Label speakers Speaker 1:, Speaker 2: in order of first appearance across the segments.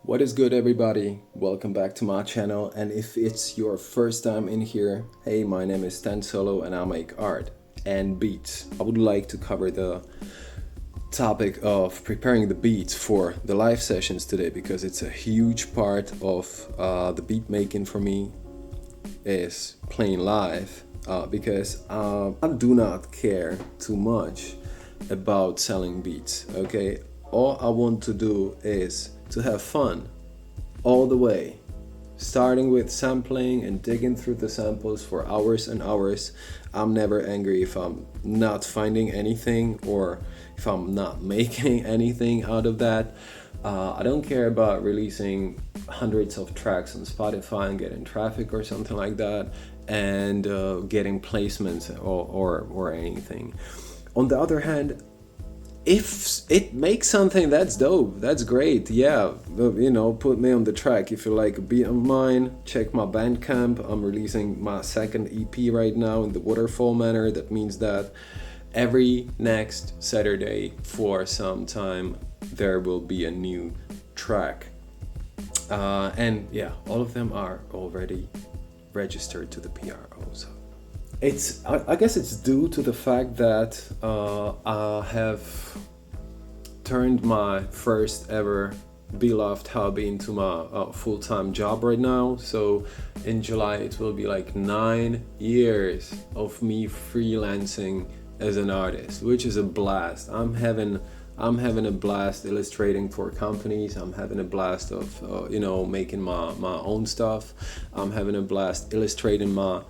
Speaker 1: What is good, everybody? Welcome back to my channel. And if it's your first time in here, hey, my name is Stan Solo and I make art and beats. I would like to cover the topic of preparing the beats for the live sessions today because it's a huge part of the beat making for me is playing live because I do not care too much about selling beats, okay? All I want to do is to have fun all the way, starting with sampling and digging through the samples for hours and hours. I'm never angry if I'm not finding anything or if I'm not making anything out of that. I don't care about releasing hundreds of tracks on Spotify and getting traffic or something like that and getting placements or anything. On the other hand, if it makes something that's dope, that's great. Yeah, put me on the track. If you like a beat of mine, check my Bandcamp. I'm releasing my second EP right now in the waterfall manner. That means that every next Saturday for some time there will be a new track. And yeah, all of them are already registered to the PRO. So I guess it's due to the fact that I have turned my first ever beloved hobby into my full-time job right now. So in July it will be like 9 years of me freelancing as an artist, which is a blast. I'm having a blast illustrating for companies. I'm having a blast of making my own stuff. I'm having a blast illustrating my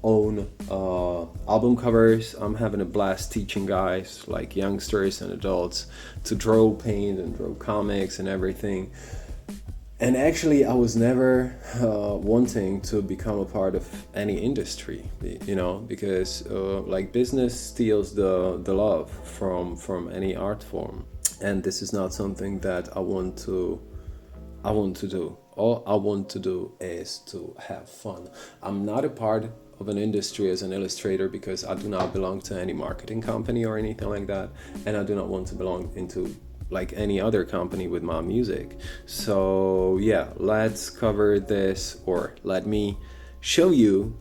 Speaker 1: own album covers. I'm having a blast teaching guys like youngsters and adults to draw, paint, and draw comics and everything. And actually, I was never wanting to become a part of any industry, because like business steals the love from any art form, and this is not something that I want to do. All I want to do is to have fun. I'm not a part of an industry as an illustrator because I do not belong to any marketing company or anything like that, and I do not want to belong into like any other company with my music. So yeah, let's cover this, or let me show you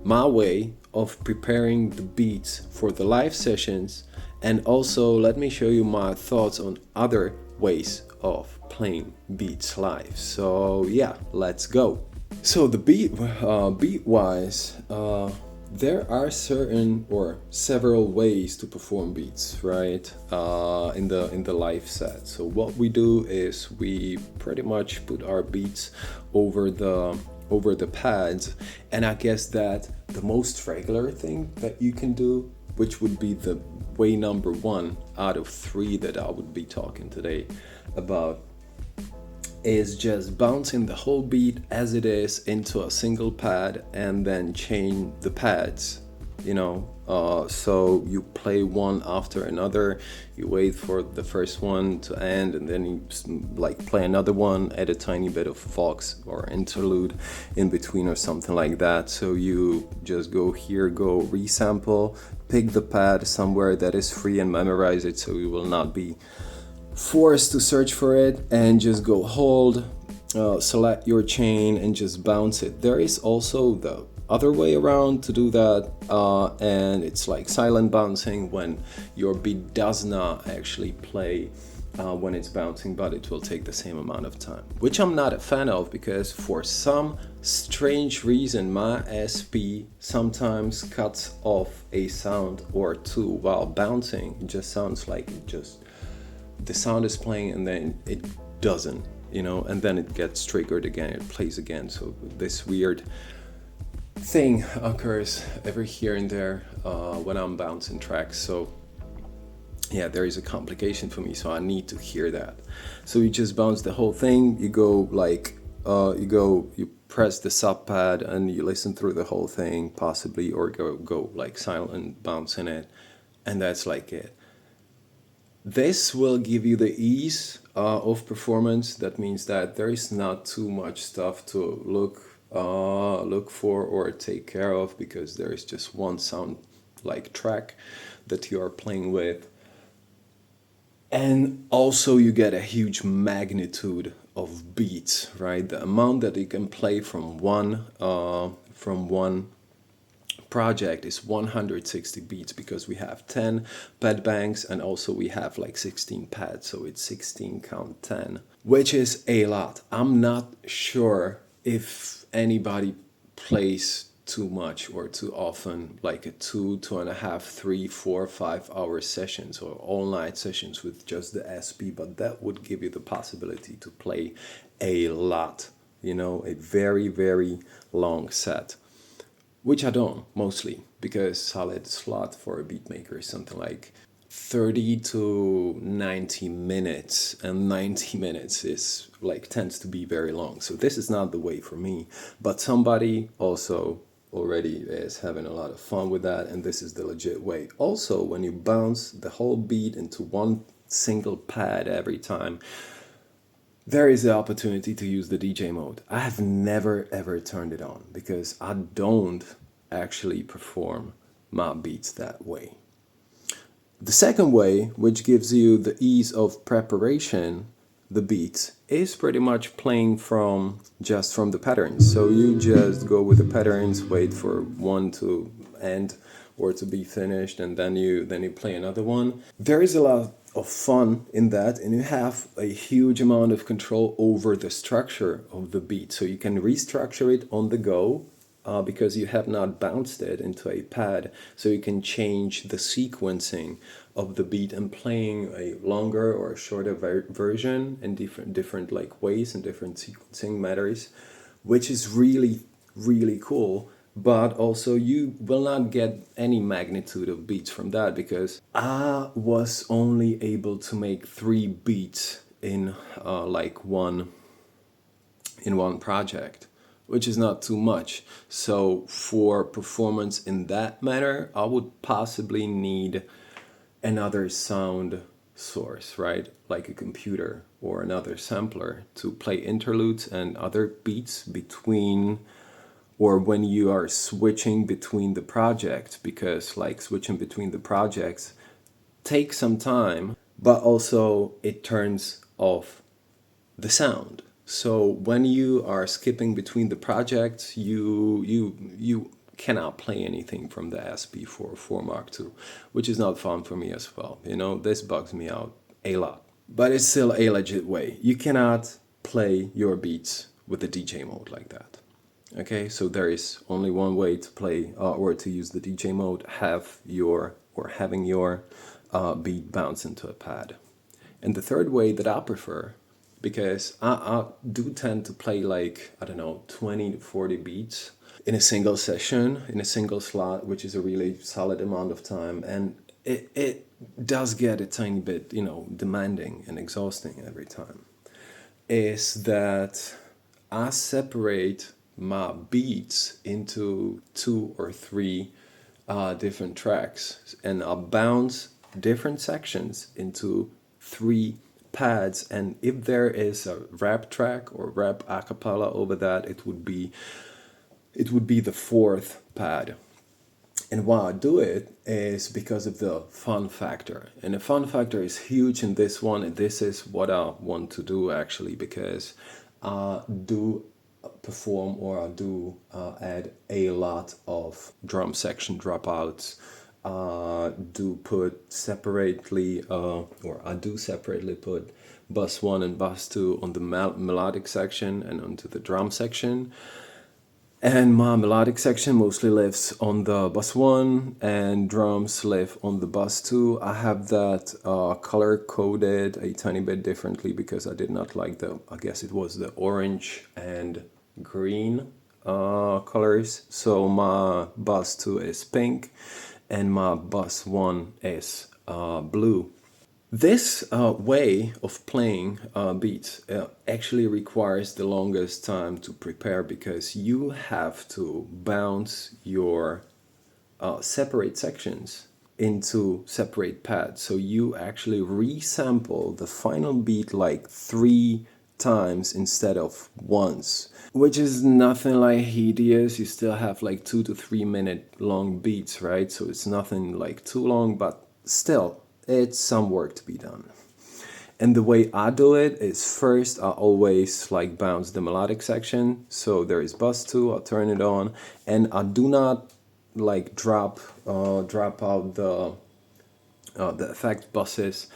Speaker 1: my way of preparing the beats for the live sessions, and also let me show you my thoughts on other ways of playing beats live. So yeah, let's go. So the beat wise, there are certain or several ways to perform beats, right? In the live set. So what we do is we pretty much put our beats over the pads, and I guess that the most regular thing that you can do, which would be the way number one out of three that I would be talking today about, is just bouncing the whole beat as it is into a single pad and then chain the pads, so you play one after another, you wait for the first one to end, and then you like play another one, add a tiny bit of vox or interlude in between or something like that. So you just go here, go resample, pick the pad somewhere that is free and memorize it so you will not be forced to search for it, and just go hold, select your chain and just bounce it. There is also the other way around to do that, and it's like silent bouncing when your beat does not actually play when it's bouncing, but it will take the same amount of time, which I'm not a fan of because for some strange reason my SP sometimes cuts off a sound or two while bouncing. It just sounds like the sound is playing and then it doesn't, and then it gets triggered again, it plays again. So this weird thing occurs every here and there when I'm bouncing tracks. So yeah, there is a complication for me, so I need to hear that. So you just bounce the whole thing, you go like you press the sub pad and you listen through the whole thing possibly, or go like silent bouncing it, and that's like it. This will give you the ease of performance. That means that there is not too much stuff to look for or take care of, because there is just one sound like track that you are playing with. And also you get a huge magnitude of beats, right? The amount that you can play from one project is 160 beats, because we have 10 pad banks and also we have like 16 pads, so it's 16 count 10, which is a lot. I'm not sure if anybody plays too much or too often, like a 2.5, 3, 4, 5 hour sessions or all night sessions with just the SP, but that would give you the possibility to play a lot, a very, very long set. Which I don't, mostly, because solid slot for a beat maker is something like 30 to 90 minutes, and 90 minutes is like tends to be very long. So this is not the way for me, but somebody also already is having a lot of fun with that, and this is the legit way. Also, when you bounce the whole beat into one single pad every time, there is the opportunity to use the DJ mode. I have never ever turned it on because I don't actually perform my beats that way. The second way, which gives you the ease of preparation, the beats, is pretty much playing from the patterns. So you just go with the patterns, wait for one to end or to be finished, and then you play another one. There is a lot of fun in that, and you have a huge amount of control over the structure of the beat, so you can restructure it on the go, because you have not bounced it into a pad, so you can change the sequencing of the beat and playing a longer or a shorter version in different like ways and different sequencing matters, which is really, really cool. But also you will not get any magnitude of beats from that, because I was only able to make 3 beats in one project, which is not too much. So for performance in that matter, I would possibly need another sound source, right? Like a computer or another sampler to play interludes and other beats between, or when you are switching between the projects, because like switching between the projects takes some time, but also it turns off the sound. So when you are skipping between the projects, you cannot play anything from the SP404mk2, which is not fun for me as well. This bugs me out a lot. But it's still a legit way. You cannot play your beats with the DJ mode like that. Okay, so there is only one way to play or to use the DJ mode, having your beat bounce into a pad. And the third way that I prefer, because I do tend to play like, 20 to 40 beats in a single session, in a single slot, which is a really solid amount of time. And it does get a tiny bit, demanding and exhausting every time, is that I separate my beats into 2 or 3 different tracks, and I'll bounce different sections into 3 pads, and if there is a rap track or rap a cappella over that, it would be the 4th pad. And why I do it is because of the fun factor, and the fun factor is huge in this one, and this is what I want to do actually, because I do perform, or I do add a lot of drum section dropouts. Do put separately, or I do separately put bus 1 and bus 2 on the melodic section and onto the drum section. And my melodic section mostly lives on the bus 1, and drums live on the bus 2. I have that color coded a tiny bit differently, because I did not like I guess it was the orange and green colors. So my bus 2 is pink, and my bus 1 is blue. This way of playing beats actually requires the longest time to prepare, because you have to bounce your separate sections into separate pads. So you actually resample the final beat like 3 times instead of once, which is nothing like hideous. You still have like 2 to 3 minute long beats, right? So it's nothing like too long, but still it's some work to be done. And the way I do it is, first I always like bounce the melodic section. So there is bus 2, I'll turn it on, and I do not like drop out the effect buses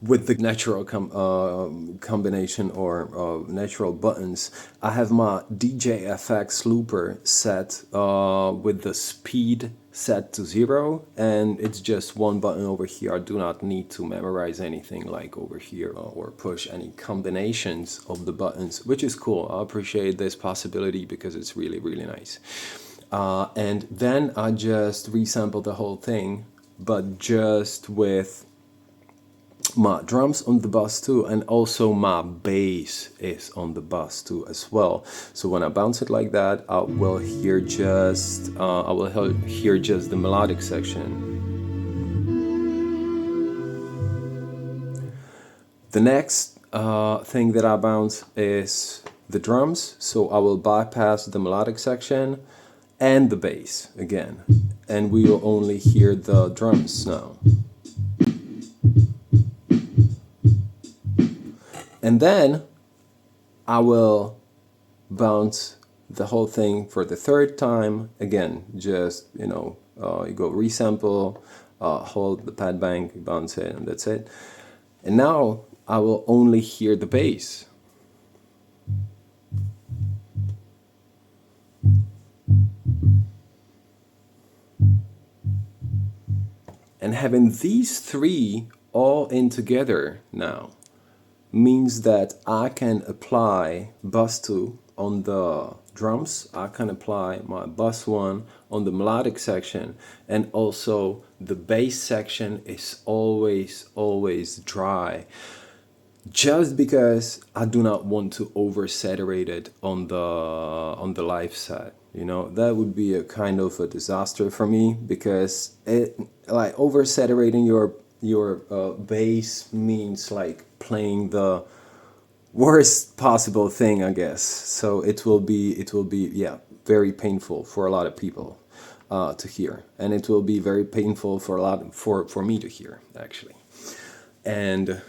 Speaker 1: with the natural combination or natural buttons. I have my DJFX looper set with the speed set to 0, and it's just one button over here. I do not need to memorize anything like over here or push any combinations of the buttons, which is cool. I appreciate this possibility because it's really, really nice. And then I just resample the whole thing, but just with my drums on the bus too, and also my bass is on the bus too as well. So when I bounce it like that, I will hear just the melodic section. The next thing that I bounce is the drums, so I will bypass the melodic section and the bass again, and we will only hear the drums now. And then I will bounce the whole thing for the third time. Again, just, you go resample, hold the pad bank, bounce it, and that's it. And now I will only hear the bass. And having these three all in together now means that I can apply bus 2 on the drums, I can apply my bus 1 on the melodic section, and also the bass section is always dry, just because I do not want to oversaturate it on the live set. That would be a kind of a disaster for me, because it, like, oversaturating your bass means like playing the worst possible thing, I guess. So it will be yeah, very painful for a lot of people to hear, and it will be very painful for me to hear, actually. And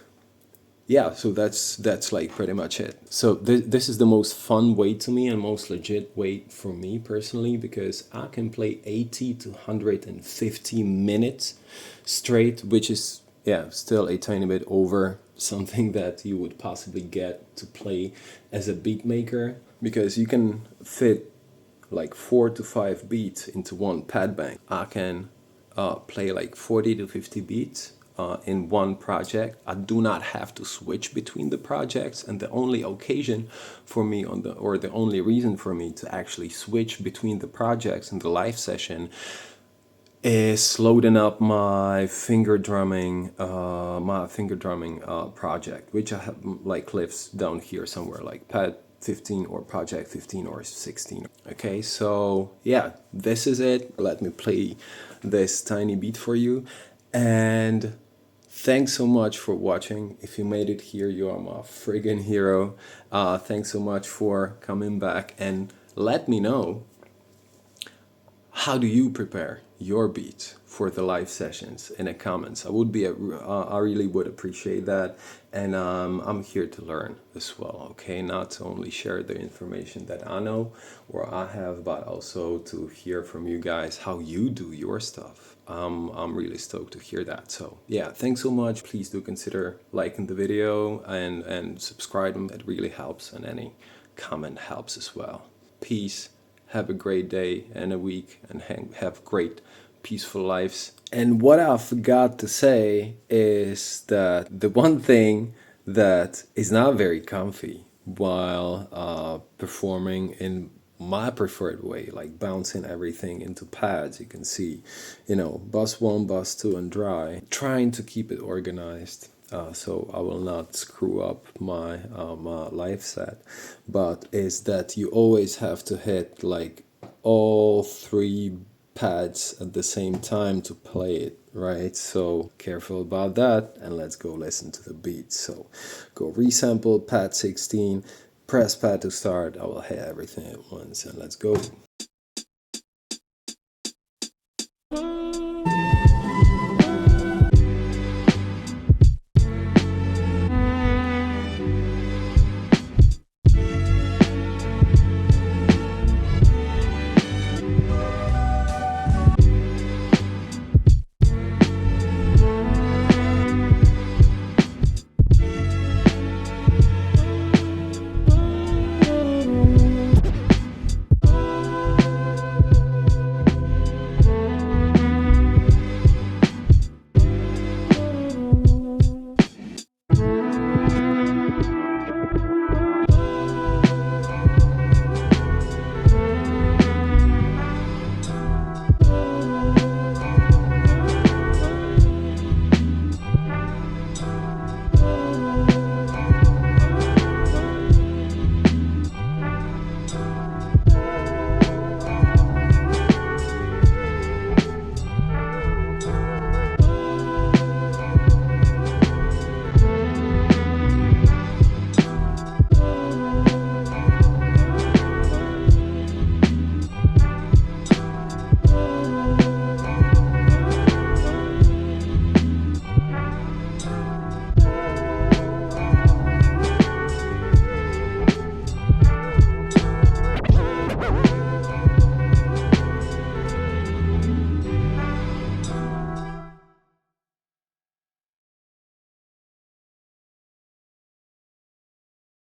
Speaker 1: yeah, so that's like pretty much it. So this is the most fun way to me, and most legit way for me personally, because I can play 80 to 150 minutes straight, which is, yeah, still a tiny bit over something that you would possibly get to play as a beat maker, because you can fit like 4 to 5 beats into one pad bank. I can play like 40 to 50 beats in one project. I do not have to switch between the projects, and the only occasion for me the only reason for me to actually switch between the projects in the live session is loading up my finger drumming project, which I have like lives down here somewhere, like pad 15 or project 15 or 16. Okay, so yeah, this is it. Let me play this tiny beat for you, and thanks so much for watching. If you made it here, you are my friggin' hero. Thanks so much for coming back, and let me know, how do you prepare your beats for the live sessions in the comments? I really would appreciate that, and I'm here to learn as well. Okay, not to only share the information that I know or I have, but also to hear from you guys how you do your stuff. I'm really stoked to hear that. So yeah, thanks so much. Please do consider liking the video and subscribing. That really helps, and any comment helps as well. Peace. Have a great day and a week, and have great, peaceful lives. And what I forgot to say is that the one thing that is not very comfy while performing in my preferred way, like bouncing everything into pads, you can see, bus 1, bus 2, and dry, trying to keep it organized. So I will not screw up my live set, but is that you always have to hit like all 3 pads at the same time to play it, right? So careful about that, and let's go listen to the beat. So go resample pad 16, press pad to start. I will hit everything at once, and let's go.